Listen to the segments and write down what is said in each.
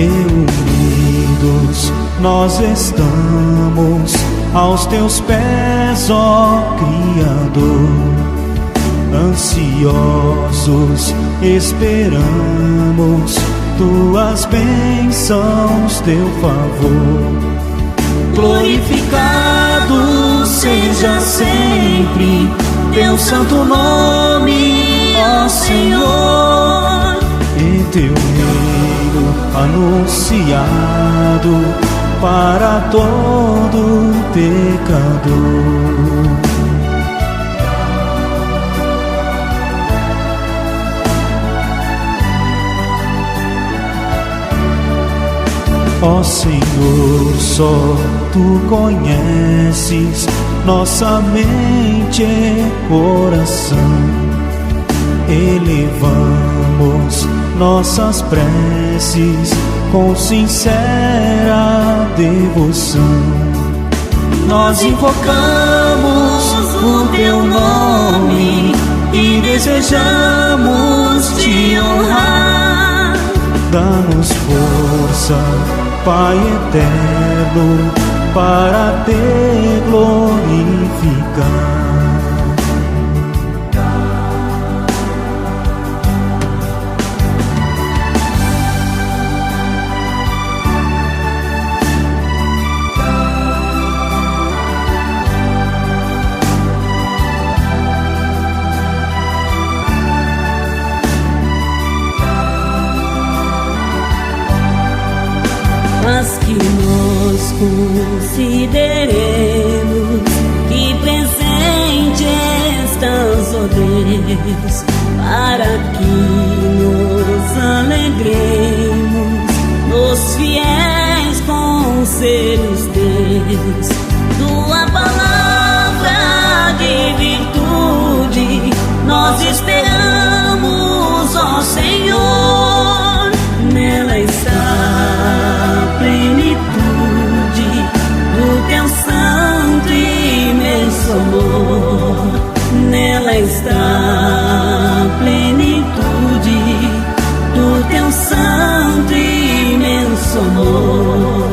Reunidos nós estamos aos teus pés, ó Criador. Ansiosos esperamos tuas bênçãos, teu favor. Glorificado seja sempre teu santo nome, ó Senhor. E teu reino anunciado para todo pecador. Ó Senhor, só Tu conheces nossa mente e coração. Elevamos nossas preces com sincera devoção. Nós invocamos o Teu nome e desejamos Te honrar. Dá-nos força, Pai eterno, para Te glorificar. Mas que nós consideremos que presente estás, ó Deus, para que nos alegremos nos fiéis conselhos teus. Tua palavra de virtude nós esperamos, ó Senhor. Nela está a plenitude do Teu santo e imenso amor. Nela está a plenitude do Teu santo e imenso amor.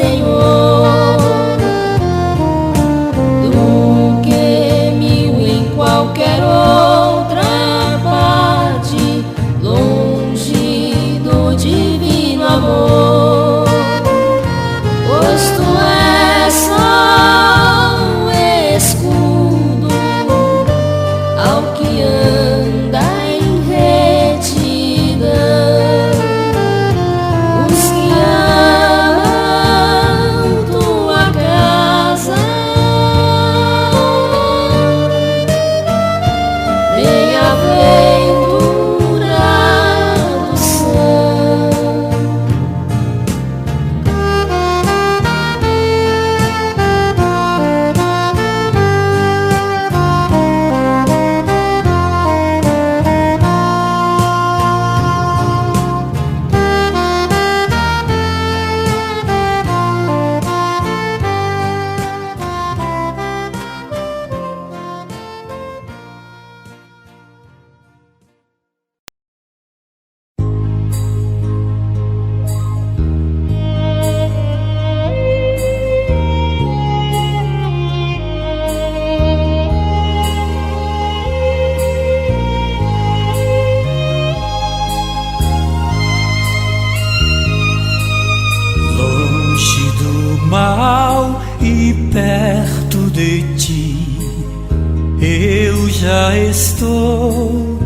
Senhor, do que mil em qualquer outra parte, longe do divino amor. Pois tu és só um escudo ao que anda em retidão, os que amam tua casa. Bem-aventurados são. Longe do mal e perto de ti, eu já estou,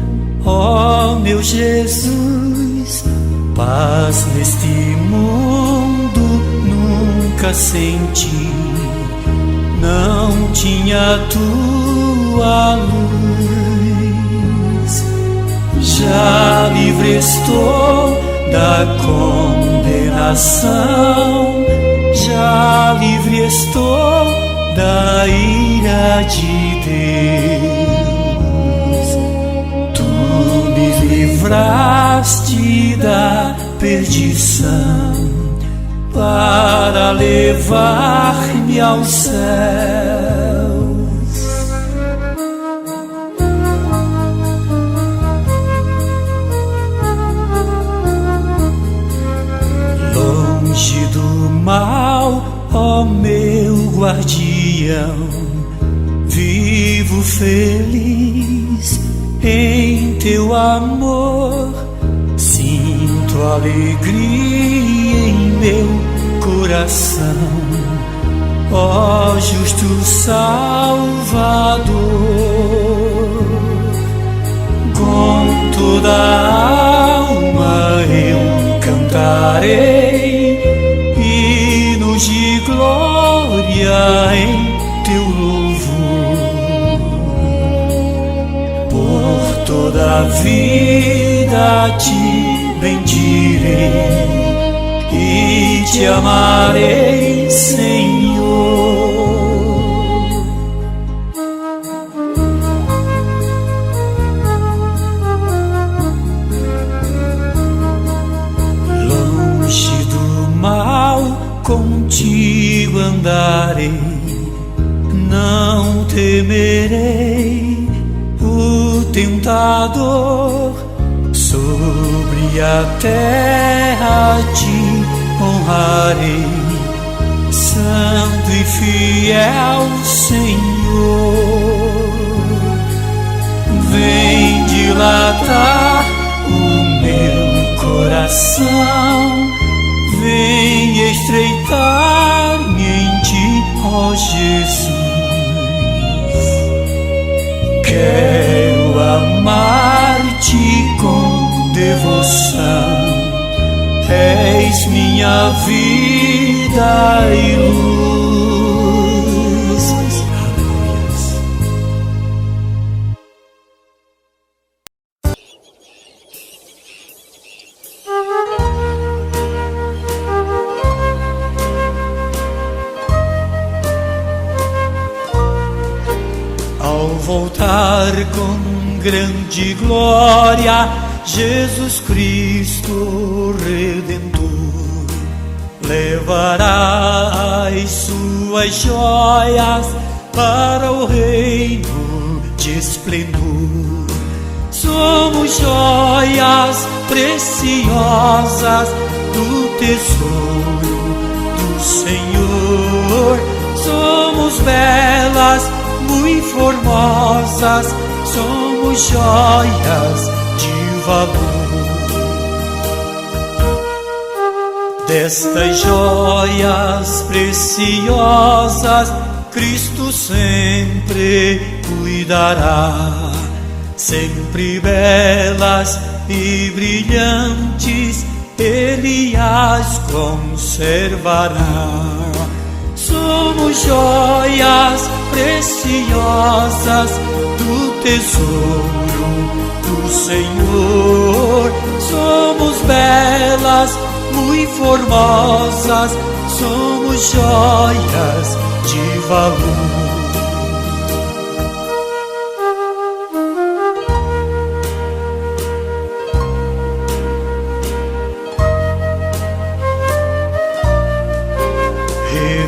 ó meu Jesus. Paz neste mundo nunca senti, não tinha tua luz. Já livre estou da condenação, já livre estou da ira de Deus. Tu me livraste da perdição para levar-me aos céus. Longe do mal, ó meu guardião, vivo feliz em teu amor. Sinto alegria em meu coração, ó justo Salvador. Com toda a alma eu cantarei hinos de glória em teu louvor. Por toda a vida te bendirei e te amarei, Senhor. Longe do mal, contigo andarei, não temerei o tentador. Sobre a terra te honrarei, santo e fiel Senhor. Vem dilatar o meu coração, vem estreitar-me em ti, ó Jesus. Quero amar-te com devoção, és minha vida e luz. Ao voltar com grande glória, Jesus Cristo Redentor levará as suas joias para o reino de esplendor. Somos joias preciosas do tesouro do Senhor. Somos belas, muito formosas, somos joias de valor. Destas joias preciosas, Cristo sempre cuidará. Sempre belas e brilhantes, Ele as conservará. Somos joias preciosas do tesouro do Senhor. Somos belas, muito formosas, somos joias de valor.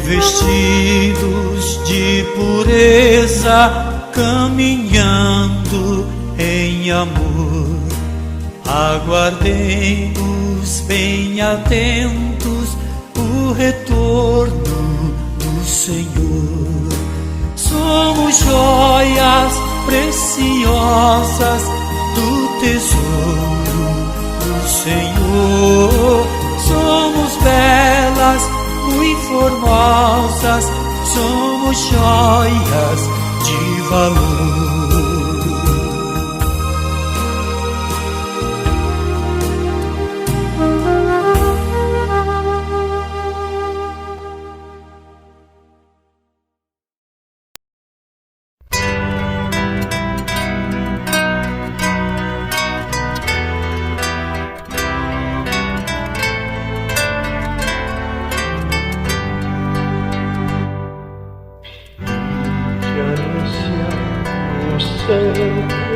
Revestidos de pureza, caminhando em amor, aguardemos bem atentos o retorno do Senhor. Somos joias preciosas do tesouro do Senhor. Somos belas, muito formosas, somos joias de valor.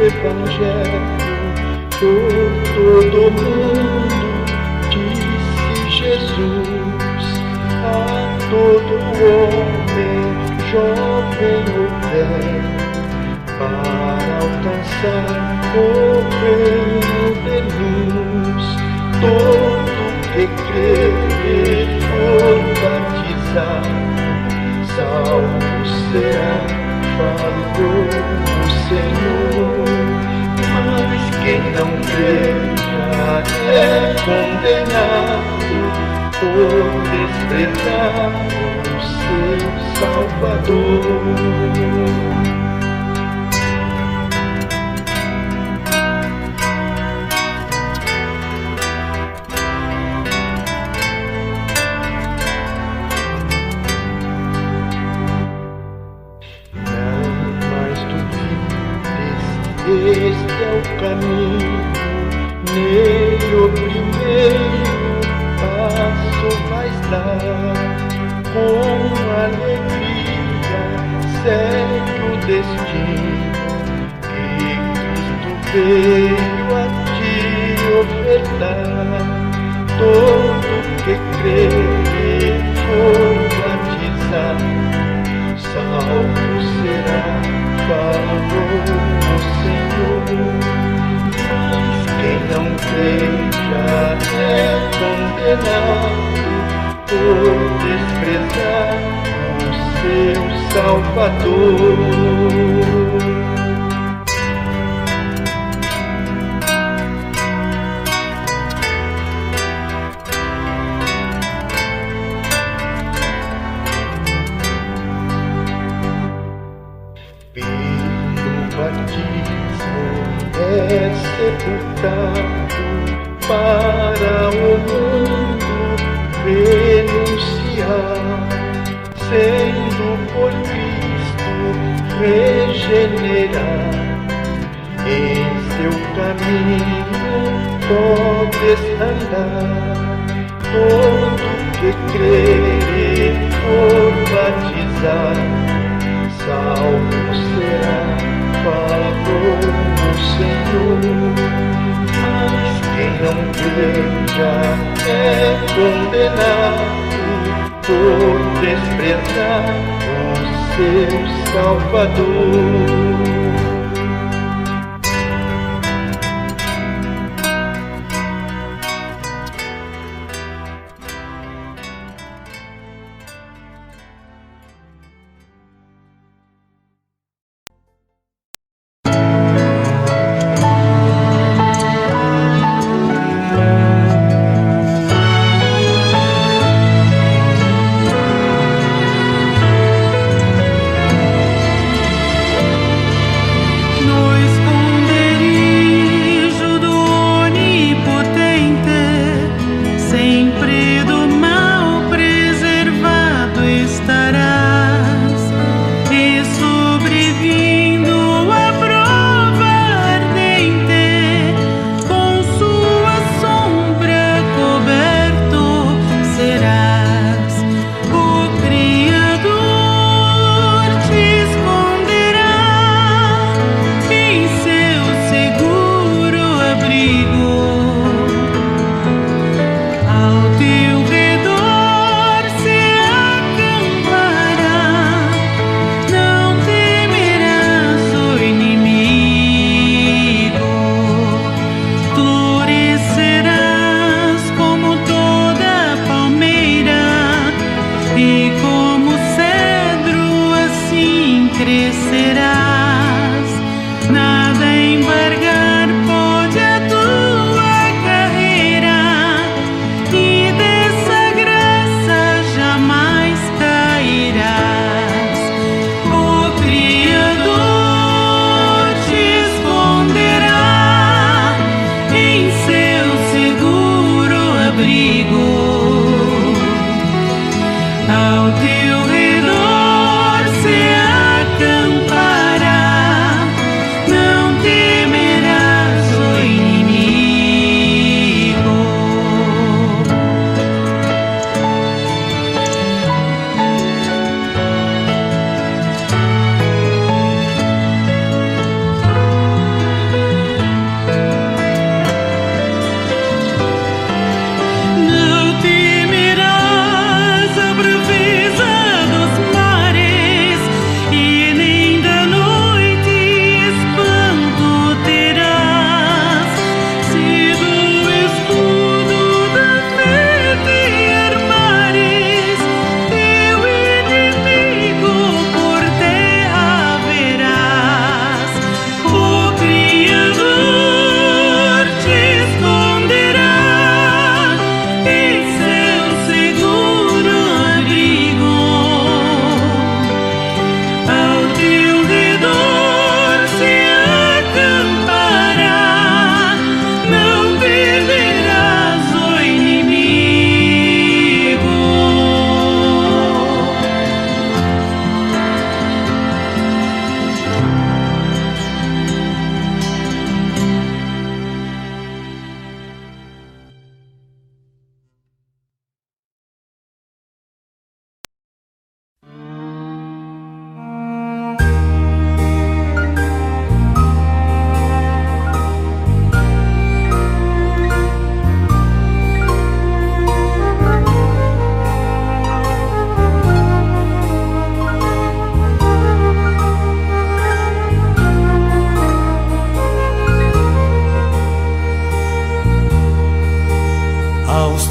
Evangelho por todo mundo, disse Jesus a todo homem, jovem ou velho, para alcançar o reino de luz. Todo que crer e for batizado, salvo será, falou o Senhor. Mas quem não crê já é condenado por desprezar o seu Salvador. Este é o caminho, nele o primeiro passo vais dar. Com alegria segue o destino que Cristo veio a te ofertar. Todo que crer e for batizado, salvo será, falou o Senhor. Mas quem não crê já é condenado por desprezar o seu Salvador. É sepultado para o mundo renunciar, sendo por Cristo regenerar. Em seu caminho podes andar. Todo que crer e for batizar, salvo será, falou o Senhor. Mas quem não crê já é condenado por desprezar o seu Salvador.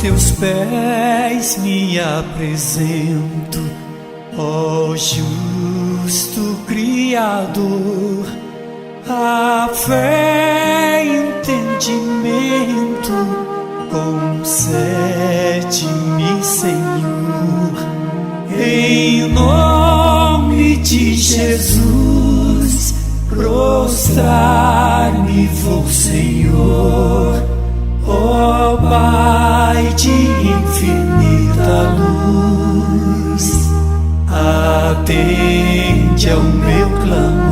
teus pés me apresento, ó justo Criador. A fé e entendimento concede-me, Senhor. Em nome de Jesus, prostrar-me vou, Senhor. Ó Pai de infinita luz, atende ao meu clamor.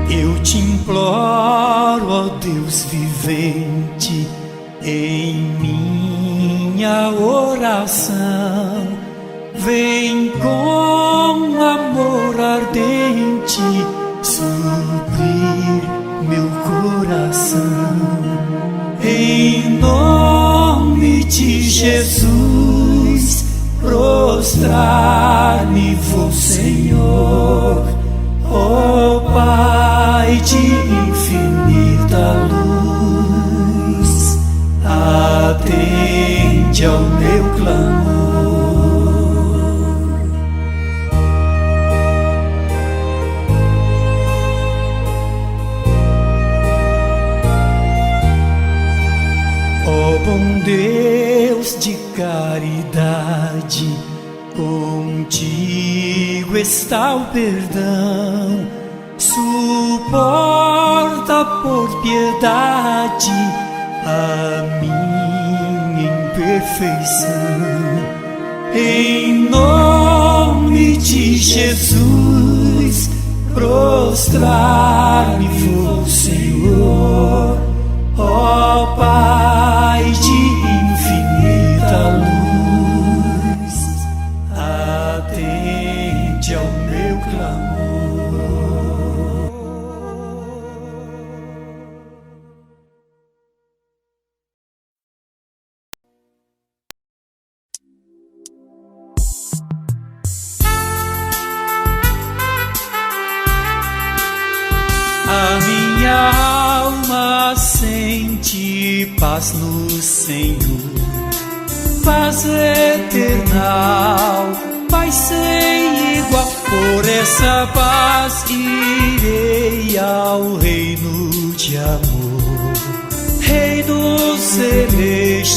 Eu te imploro, ó Deus vivente, em minha oração, vem com amor ardente suprir meu coração. Em nome de Jesus, prostrar-me vou, Senhor. Ó Pai de infinita luz, atende ao meu clamor. Ó bom Deus de caridade, contigo está o perdão. Suporta por piedade a minha imperfeição. Em nome de Jesus, prostrar-me vou, Senhor. Ó Pai de infinita luz, atende ao meu clamor. A minha alma sente paz no Senhor, paz eternal, paz sem igual. Por essa paz irei ao reino de amor, reino celestial.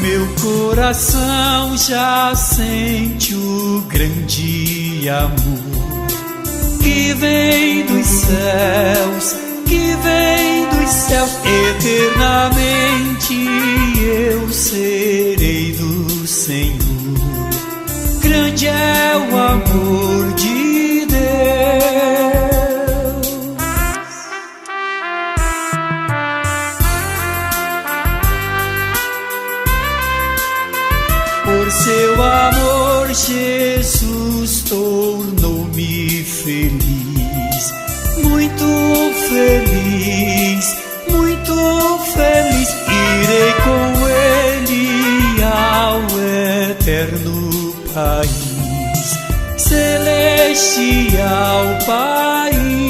Meu coração já sente o grande amor que vem dos céus, que vem dos céus. Eternamente eu serei do Senhor. Grande é o amor de Deus. Por seu amor, Jesus tornou-me feliz, muito feliz, muito feliz. Irei com ele ao eterno país, celestial país.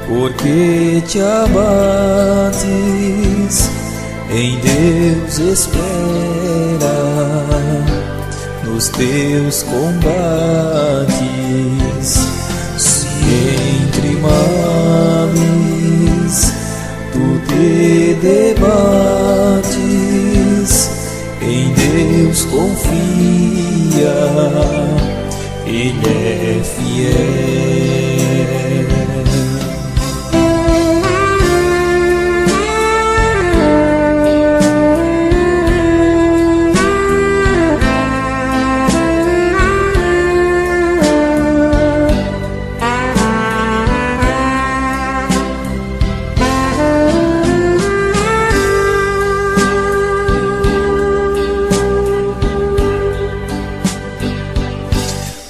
Porque te abates, em Deus espera, nos teus combates. Se entre males tu te debates, confia, Ele é fiel.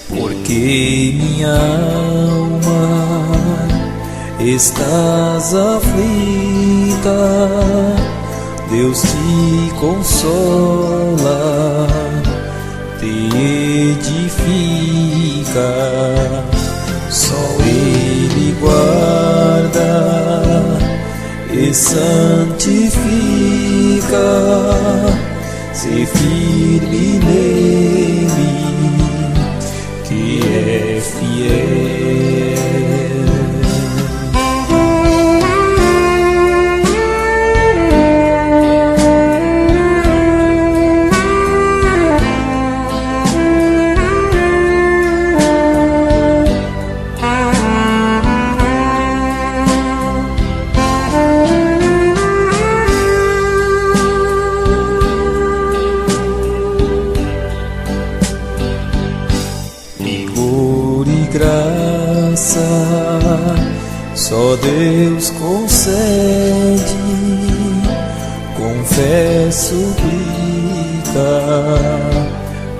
Porque minha alma estás aflita, Deus te consola, te edifica, só Ele guarda e santifica, se firme nele, que é fiel. Graça, só Deus concede, com fé suplica,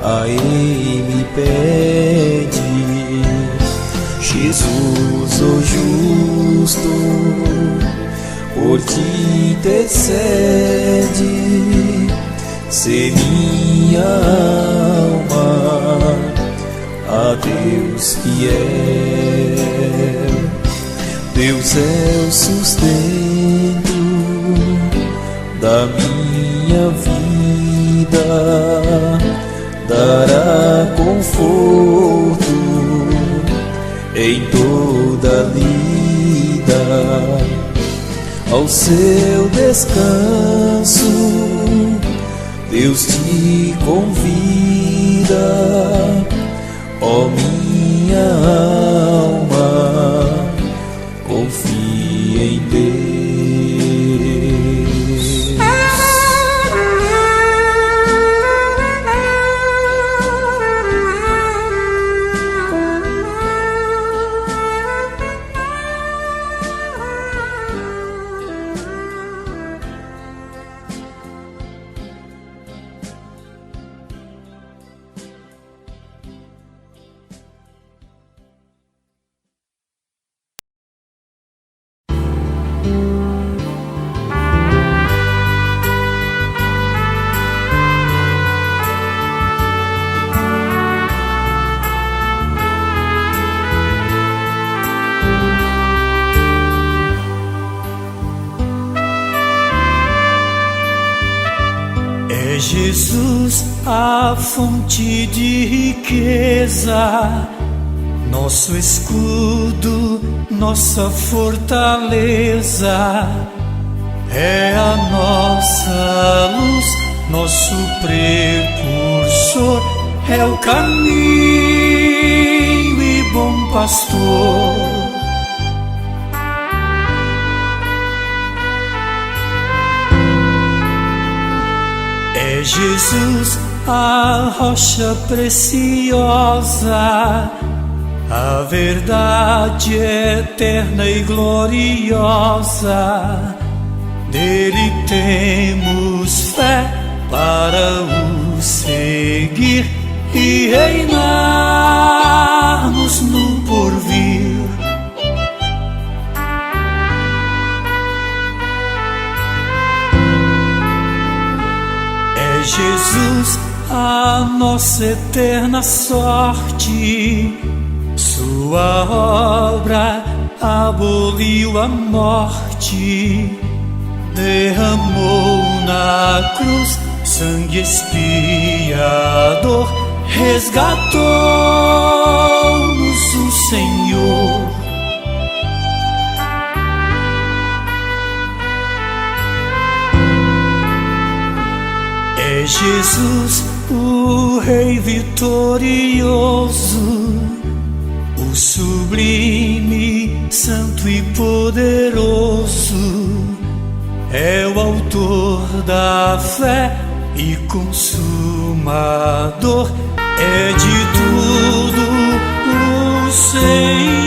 a Ele pede. Jesus, o justo, por ti intercede, se minha alma a Deus fiel. Deus é o sustento da minha vida, dará conforto em toda lida. Ao seu descanso Deus te convida, ó minha alma, confia em Deus. É Jesus a fonte de riqueza, nosso escudo, nossa fortaleza. É a nossa luz, nosso precursor, é o caminho e bom pastor. É Jesus a rocha preciosa, a verdade eterna e gloriosa. Nele temos fé para o seguir e reinarmos no porvir. É Jesus a nossa eterna sorte, sua obra aboliu a morte, derramou na cruz sangue expiador, resgatou-nos o Senhor. É Jesus o do Rei vitorioso, o sublime, santo e poderoso, é o autor da fé e consumador, é de tudo o Senhor.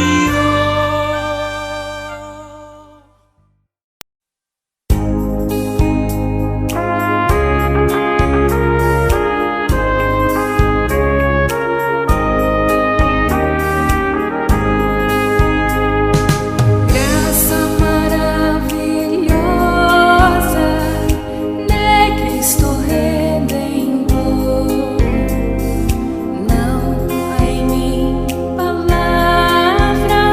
Palavra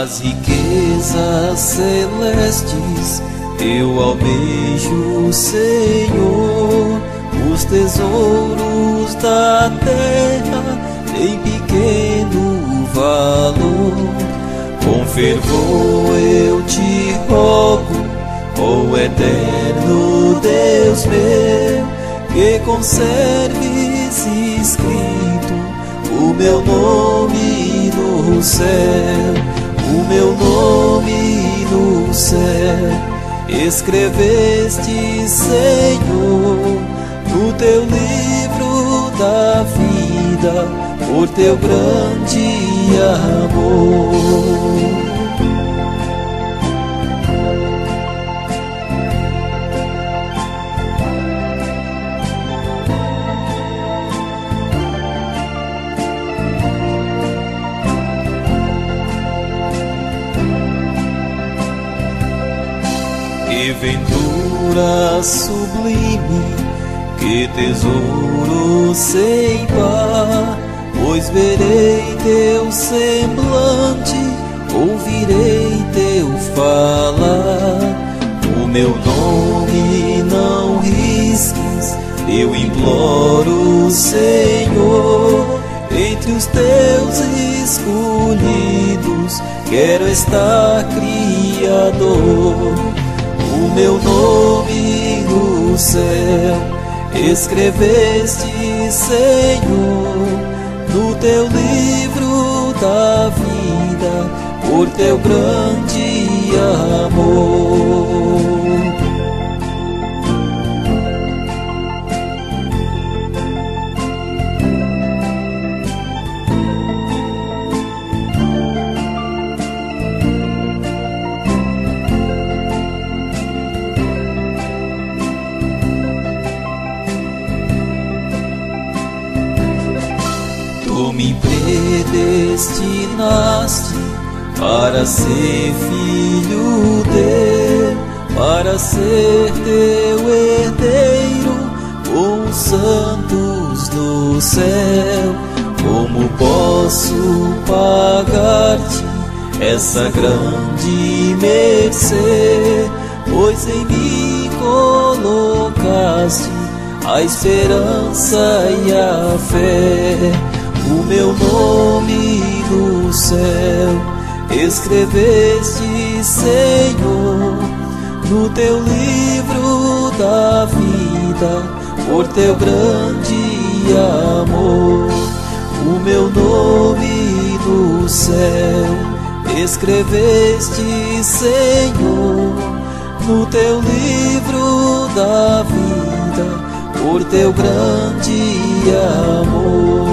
as riquezas celestes eu almejo, Senhor. Os tesouros da terra têm pequeno valor. Com fervor eu te rogo, ó eterno Deus meu, que conserves escrito o meu nome no céu, o meu nome no céu. Escreveste, Senhor, no teu livro da vida, por teu grande amor. Que ventura sublime, que tesouro sem par, pois verei teu semblante, ouvirei teu falar. O meu nome não risques, eu imploro, Senhor. Entre os teus escolhidos quero estar, Criador. O meu nome no céu escreveste, Senhor, no teu livro da vida, por teu grande amor. Tu me predestinaste para ser filho teu, para ser teu herdeiro com os santos do céu. Como posso pagar-te essa grande mercê? Pois em mim colocaste a esperança e a fé. O meu nome no céu escreveste, Senhor, no teu livro da vida, por teu grande amor. O meu nome no céu escreveste, Senhor, no teu livro da vida, por teu grande amor.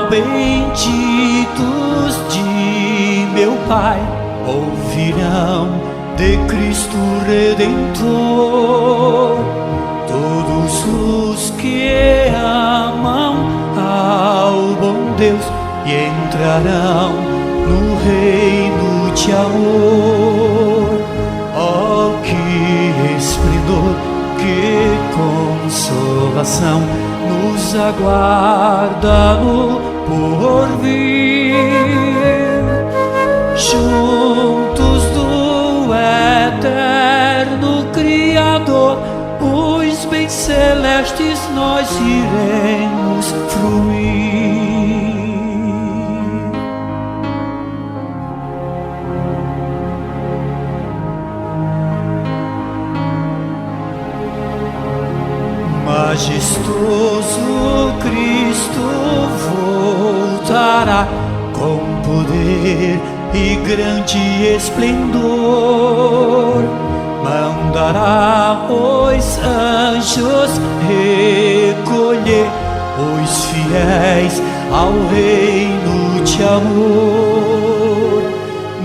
Benditos de meu Pai, ouvirão de Cristo Redentor todos os que amam ao bom Deus e entrarão no reino de amor. Oh, que esplendor, que consolação nos aguarda no porvir, juntos do eterno Criador, os bens celestes nós iremos fruir. Majestoso Cristo voltará com poder e grande esplendor. Mandará os anjos recolher os fiéis ao reino de amor.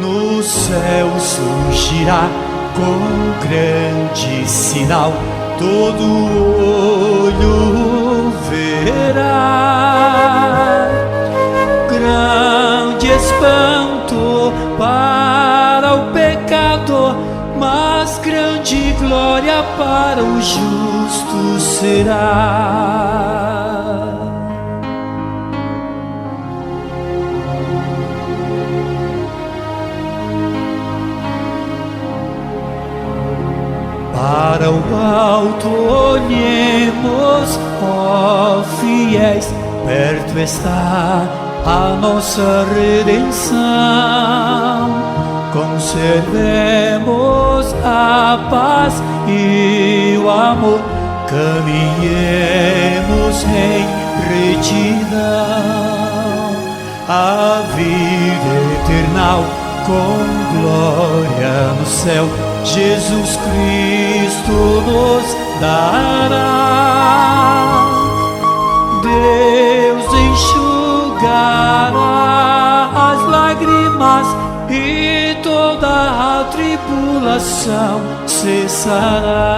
No céu surgirá com grande sinal, todo olho verá. Grande espanto para o pecador, mas grande glória para o justo será. Para o alto olhemos, ó fiéis, perto está a nossa redenção. Conservemos a paz e o amor, caminhemos em retidão. A vida eterna com glória no céu, Jesus Cristo nos dará. Deus enxugará as lágrimas e toda a tribulação cessará.